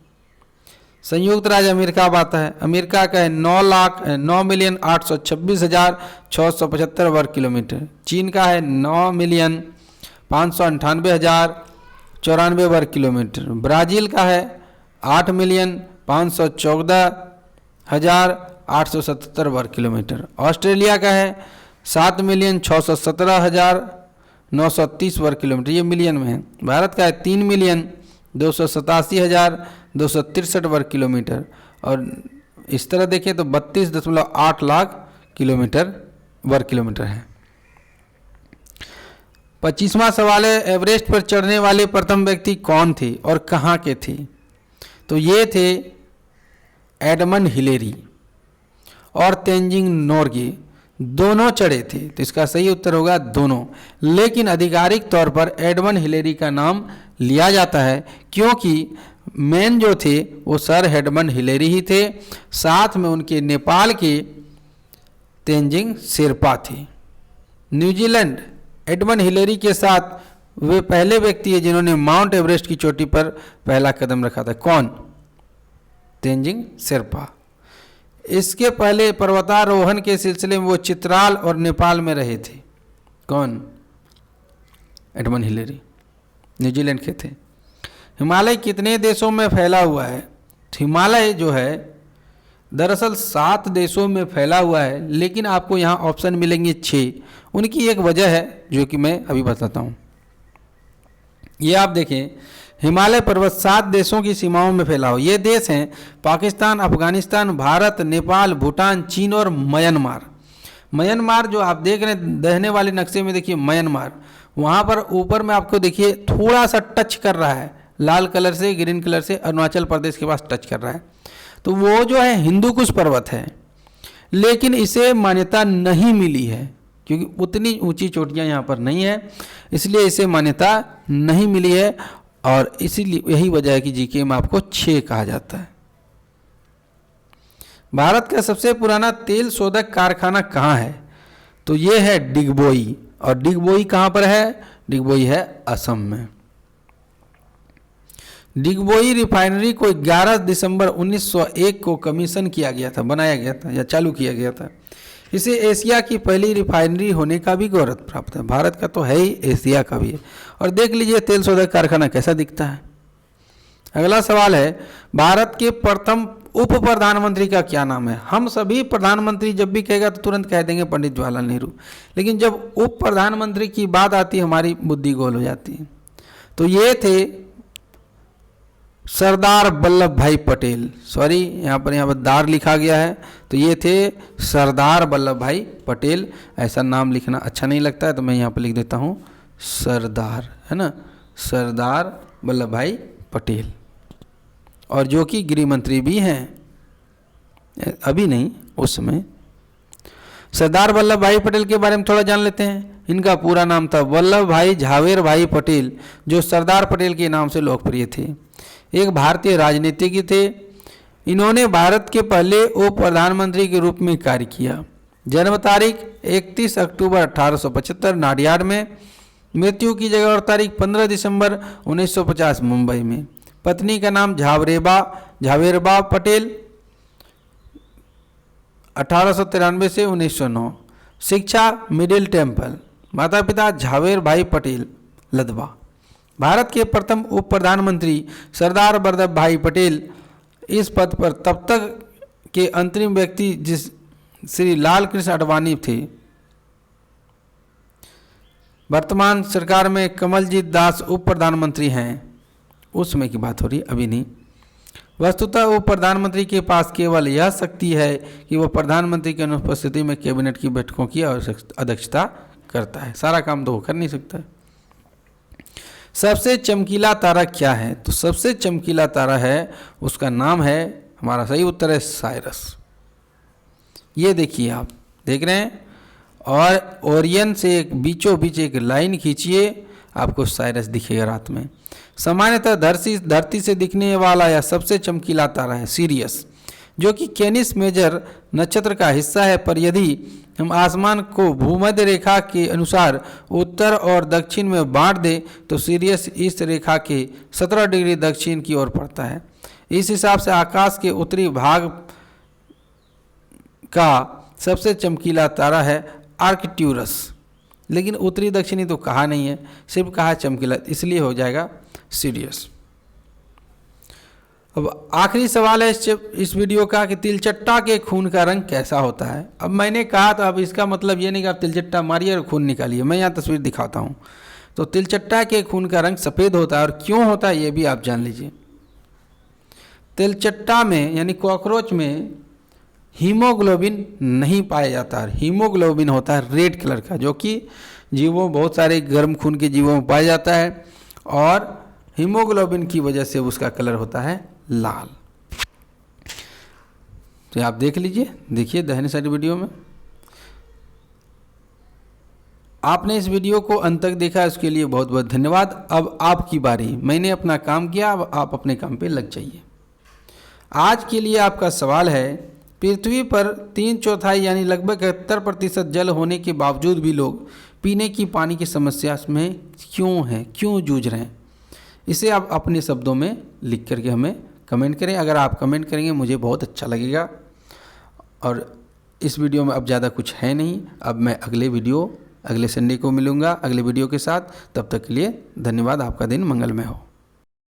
संयुक्त राज्य अमेरिका अब आता है, अमेरिका का है 9,826,675 वर्ग किलोमीटर। चीन का है 9,598,094 वर्ग किलोमीटर। ब्राज़ील का है 8,514,877 वर्ग किलोमीटर। ऑस्ट्रेलिया का है 7,617,930 वर्ग किलोमीटर, ये मिलियन में है। भारत का है 3,287,263 वर्ग किलोमीटर, और इस तरह देखें तो 32.8 लाख वर्ग किलोमीटर है। 25वां सवाल है, एवरेस्ट पर चढ़ने वाले प्रथम व्यक्ति कौन थे और कहाँ के थे? तो ये थे एडमंड हिलेरी और तेंजिंग नोर्गे, दोनों चढ़े थे। तो इसका सही उत्तर होगा दोनों, लेकिन आधिकारिक तौर पर एडमंड हिलेरी का नाम लिया जाता है क्योंकि मेन जो थे वो सर एडमंड हिलेरी ही थे, साथ में उनके नेपाल के तेंजिंग शेरपा थे। न्यूजीलैंड एडमंड हिलेरी के साथ वे पहले व्यक्ति है जिन्होंने माउंट एवरेस्ट की चोटी पर पहला कदम रखा था। कौन? तेंजिंग शेरपा। इसके पहले पर्वतारोहण के सिलसिले में वो चित्राल और नेपाल में रहे थे। कौन? एडमंड हिलेरी, न्यूजीलैंड के थे। हिमालय कितने देशों में फैला हुआ है? हिमालय जो है दरअसल 7 देशों में फैला हुआ है, लेकिन आपको यहाँ ऑप्शन मिलेंगे 6। उनकी एक वजह है जो कि मैं अभी बताता हूँ। ये आप देखें, हिमालय पर्वत 7 देशों की सीमाओं में फैला हो। ये देश हैं पाकिस्तान, अफगानिस्तान, भारत, नेपाल, भूटान, चीन और म्यांमार। म्यांमार जो आप देख रहे हैं दहने वाले नक्शे में, देखिए म्यांमार, वहाँ पर ऊपर में आपको देखिए थोड़ा सा टच कर रहा है, लाल कलर से, ग्रीन कलर से अरुणाचल प्रदेश के पास टच कर रहा है। तो वो जो है हिंदू कुश पर्वत है, लेकिन इसे मान्यता नहीं मिली है क्योंकि उतनी ऊंची चोटियाँ यहाँ पर नहीं है, इसलिए इसे मान्यता नहीं मिली है, और इसीलिए यही वजह है कि जीके में आपको 6 कहा जाता है। भारत का सबसे पुराना तेल शोधक कारखाना कहाँ है? तो ये है डिगबोई, और डिगबोई कहाँ पर है? डिगबोई है असम में। डिगबोई रिफाइनरी को 11 दिसंबर 1901 को कमीशन किया गया था, बनाया गया था या चालू किया गया था। इसे एशिया की पहली रिफाइनरी होने का भी गौरव प्राप्त है। भारत का तो है ही, एशिया का भी है। और देख लीजिए तेल शोधक कारखाना कैसा दिखता है। अगला सवाल है, भारत के प्रथम उप प्रधानमंत्री का क्या नाम है? हम सभी प्रधानमंत्री जब भी कहेगा तो तुरंत कह देंगे पंडित जवाहरलाल नेहरू, लेकिन जब उप प्रधानमंत्री की बात आती है हमारी बुद्धि गोल हो जाती है। तो ये थे सरदार वल्लभ भाई पटेल। सॉरी, यहाँ पर दार लिखा गया है, तो ये थे सरदार वल्लभ भाई पटेल। ऐसा नाम लिखना अच्छा नहीं लगता है तो मैं यहाँ पर लिख देता हूँ सरदार, है ना, सरदार वल्लभ भाई पटेल, और जो कि गृह मंत्री भी हैं, अभी नहीं उस समय। सरदार वल्लभ भाई पटेल के बारे में थोड़ा जान लेते हैं। इनका पूरा नाम था वल्लभ भाई झावेर भाई पटेल, जो सरदार पटेल के नाम से लोकप्रिय थे। एक भारतीय राजनीतिज्ञ थे। इन्होंने भारत के पहले उप प्रधानमंत्री के रूप में कार्य किया। जन्म तारीख 31 अक्टूबर 1875 नाडियाड में, मृत्यु की जगह और तारीख 15 दिसंबर 1950 मुंबई में। पत्नी का नाम झावेरबा पटेल, 1893 से 1909। शिक्षा मिडिल टेम्पल। माता पिता झावेर भाई पटेल लदवा। भारत के प्रथम उप प्रधानमंत्री सरदार वल्लभ भाई पटेल इस पद पर तब तक के अंतरिम व्यक्ति जिस श्री लाल कृष्ण आडवाणी थे। वर्तमान सरकार में कमलजीत दास उप प्रधानमंत्री हैं, उस समय की बात हो रही, अभी नहीं। वस्तुतः उप प्रधानमंत्री के पास केवल यह शक्ति है कि वह प्रधानमंत्री की अनुपस्थिति में कैबिनेट की बैठकों की अध्यक्षता करता है, सारा काम तो वो कर नहीं सकता। सबसे चमकीला तारा क्या है? तो सबसे चमकीला तारा है, उसका नाम है, हमारा सही उत्तर है साइरस। ये देखिए, आप देख रहे हैं, और ओरियन से एक बीचों बीच एक लाइन खींचिए, आपको साइरस दिखेगा रात में। सामान्यतः धरती से दिखने वाला यह सबसे चमकीला तारा है सीरियस, जो कि कैनिस मेजर नक्षत्र का हिस्सा है। पर यदि हम आसमान को भूमध्य रेखा के अनुसार उत्तर और दक्षिण में बांट दें तो सीरियस इस रेखा के 17 डिग्री दक्षिण की ओर पड़ता है। इस हिसाब से आकाश के उत्तरी भाग का सबसे चमकीला तारा है आर्कट्यूरस, लेकिन उत्तरी दक्षिणी तो कहा नहीं है, सिर्फ कहा चमकीला, इसलिए हो जाएगा सीरियस। अब आखिरी सवाल है इस वीडियो का कि तिलचट्टा के खून का रंग कैसा होता है। अब मैंने कहा तो अब इसका मतलब ये नहीं कि आप तिलचट्टा मारिए और खून निकालिए, मैं यहाँ तस्वीर दिखाता हूँ। तो तिलचट्टा के खून का रंग सफ़ेद होता है, और क्यों होता है ये भी आप जान लीजिए। तिलचट्टा में यानी कॉकरोच में हीमोग्लोबिन नहीं पाया जाता है। हीमोग्लोबिन होता है रेड कलर का, जो कि जीवों, बहुत सारे गर्म खून के जीवों में पाया जाता है, और हीमोग्लोबिन की वजह से उसका कलर होता है लाल। तो आप देख लीजिए, देखिए दाहिने साइड वीडियो में। आपने इस वीडियो को अंत तक देखा, उसके लिए बहुत बहुत धन्यवाद। अब आपकी बारी, मैंने अपना काम किया, अब आप अपने काम पे लग जाइए। आज के लिए आपका सवाल है, पृथ्वी पर 3/4 यानी लगभग 71% जल होने के बावजूद भी लोग पीने की पानी की समस्या में क्यों हैं, क्यों जूझ रहे हैं? इसे आप अपने शब्दों में लिख करके हमें कमेंट करें। अगर आप कमेंट करेंगे मुझे बहुत अच्छा लगेगा। और इस वीडियो में अब ज़्यादा कुछ है नहीं, अब मैं अगले संडे को मिलूँगा अगले वीडियो के साथ। तब तक के लिए धन्यवाद। आपका दिन मंगलमय हो।